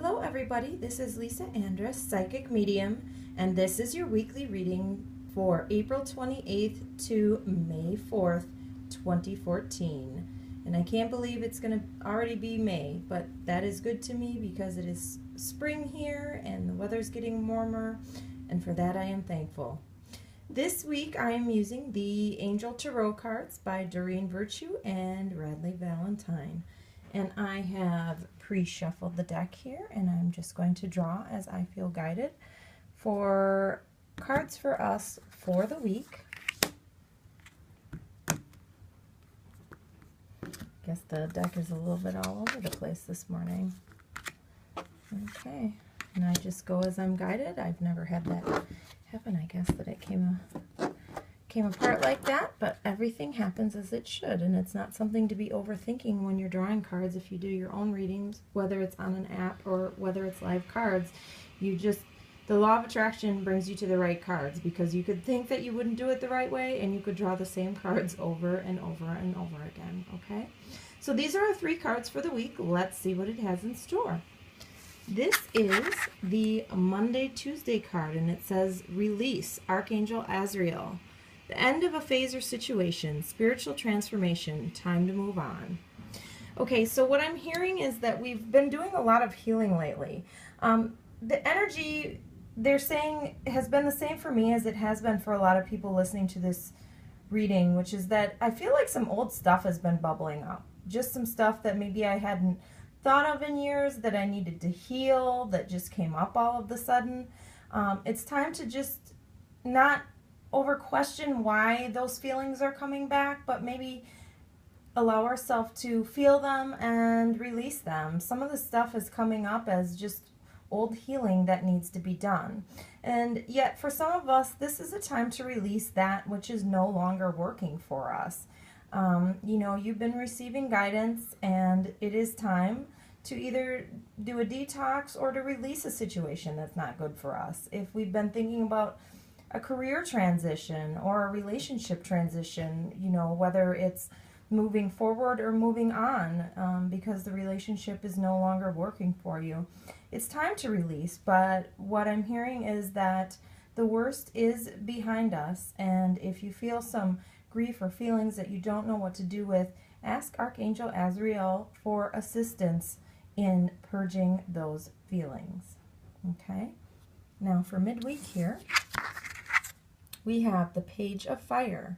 Hello everybody, this is Lisa Andrus, Psychic Medium, and this is your weekly reading for April 28th to May 4th, 2014. And I can't believe it's going to already be May, but that is good to me because it is spring here and the weather's getting warmer, and for that I am thankful. This week I am using the Angel Tarot cards by Doreen Virtue and Radleigh Valentine. And I have pre-shuffled the deck here, and I'm just going to draw as I feel guided for cards for us for the week. Guess the deck is a little bit all over the place this morning. Okay, and I just go as I'm guided. I've never had that happen, I guess, that it came apart like that, but everything happens as it should, and it's not something to be overthinking when you're drawing cards. If you do your own readings, whether it's on an app or whether it's live cards, the law of attraction brings you to the right cards, because you could think that you wouldn't do it the right way and you could draw the same cards over and over and over again. Okay, so these are our 3 cards for the week. Let's see what it has in store. This is the Monday-Tuesday card, and it says Release, Archangel Azrael. The end of a phase or situation, spiritual transformation, time to move on. Okay, so what I'm hearing is that we've been doing a lot of healing lately. The energy, they're saying, has been the same for me as it has been for a lot of people listening to this reading, which is that I feel like some old stuff has been bubbling up. Just some stuff that maybe I hadn't thought of in years that I needed to heal, that just came up all of a sudden. It's time to just not over question why those feelings are coming back, but maybe allow ourselves to feel them and release them. Some of the stuff is coming up as just old healing that needs to be done. And yet for some of us, this is a time to release that which is no longer working for us. You know, you've been receiving guidance, and it is time to either do a detox or to release a situation that's not good for us. If we've been thinking about a career transition or a relationship transition, you know, whether it's moving forward or moving on because the relationship is no longer working for you, it's time to release. But what I'm hearing is that the worst is behind us, and if you feel some grief or feelings that you don't know what to do with, ask Archangel Azrael for assistance in purging those feelings. Okay, now for midweek here, we have the Page of Fire.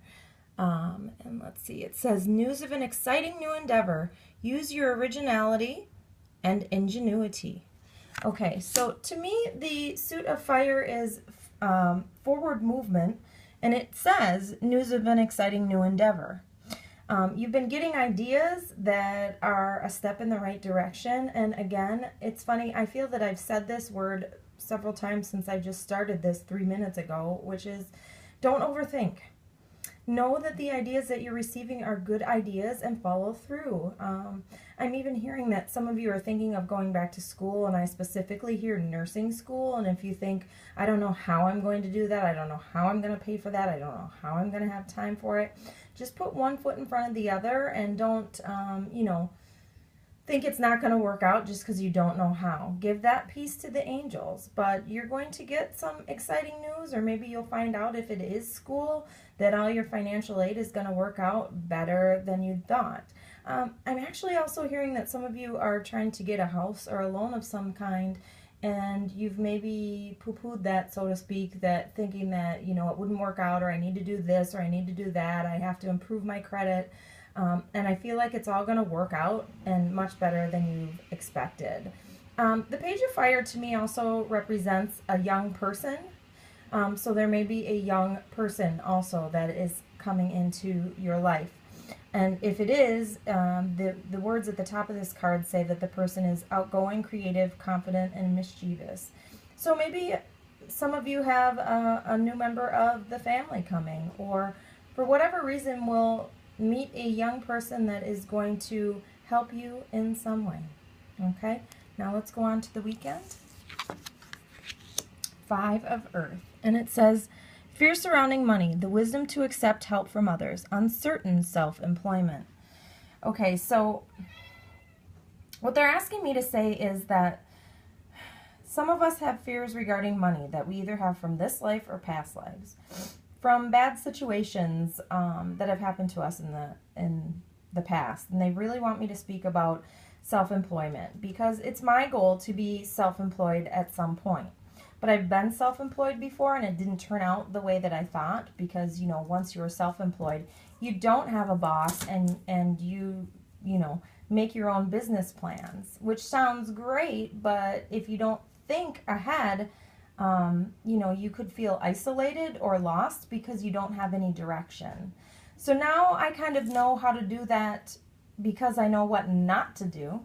And let's see, it says, news of an exciting new endeavor. Use your originality and ingenuity. Okay, so to me, the suit of fire is forward movement, and it says, news of an exciting new endeavor. You've been getting ideas that are a step in the right direction, and again, it's funny, I feel that I've said this word several times since I just started this 3 minutes ago, which is, don't overthink. Know that the ideas that you're receiving are good ideas and follow through. I'm even hearing that some of you are thinking of going back to school, and I specifically hear nursing school. And if you think, I don't know how I'm going to do that, I don't know how I'm going to pay for that, I don't know how I'm going to have time for it, just put one foot in front of the other, and don't, you know, think it's not going to work out just because you don't know how. Give that piece to the angels, but you're going to get some exciting news, or maybe you'll find out, if it is school, that all your financial aid is going to work out better than you thought. I'm actually also hearing that some of you are trying to get a house or a loan of some kind, and you've maybe poo-pooed that, so to speak, that thinking that, you know, it wouldn't work out, or I need to do this, or I need to do that, I have to improve my credit. And I feel like it's all going to work out, and much better than you've expected. The Page of Fire to me also represents a young person. So there may be a young person also that is coming into your life. And if it is, the words at the top of this card say that the person is outgoing, creative, confident, and mischievous. So maybe some of you have a new member of the family coming, or for whatever reason will meet a young person that is going to help you in some way. Okay, now let's go on to the weekend. 5 of Earth, and it says, fear surrounding money, the wisdom to accept help from others, uncertain self-employment. Okay, so what they're asking me to say is that Some of us have fears regarding money that we either have from this life or past lives, from bad situations that have happened to us in the past. And they really want me to speak about self-employment because it's my goal to be self-employed at some point. But I've been self-employed before and it didn't turn out the way that I thought because, you know, once you're self-employed, you don't have a boss and you know, make your own business plans, which sounds great, but if you don't think ahead, you know, you could feel isolated or lost because you don't have any direction. So now I kind of know how to do that because I know what not to do.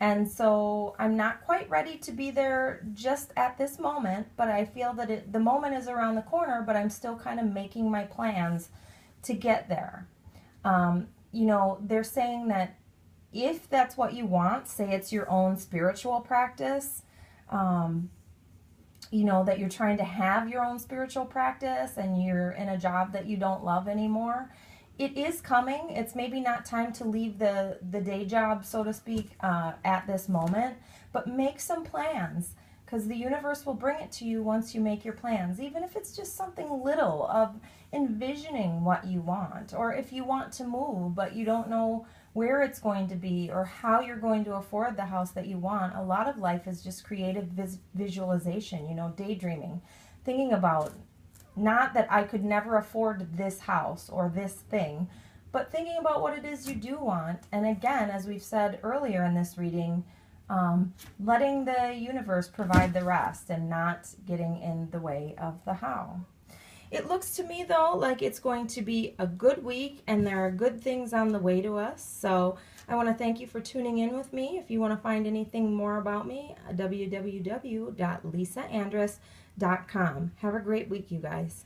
And so I'm not quite ready to be there just at this moment, but I feel that the moment is around the corner, but I'm still kind of making my plans to get there. You know, they're saying that if that's what you want, say it's your own spiritual practice, you know, that you're trying to have your own spiritual practice and you're in a job that you don't love anymore, it is coming. It's maybe not time to leave the day job, so to speak, at this moment, but make some plans because the universe will bring it to you once you make your plans, even if it's just something little of envisioning what you want, or if you want to move but you don't know where it's going to be or how you're going to afford the house that you want. A lot of life is just creative visualization, you know, daydreaming, thinking about not that I could never afford this house or this thing, but thinking about what it is you do want. And again, as we've said earlier in this reading, letting the universe provide the rest and not getting in the way of the how. It looks to me, though, like it's going to be a good week and there are good things on the way to us. So I want to thank you for tuning in with me. If you want to find anything more about me, www.lisaandress.com. Have a great week, you guys.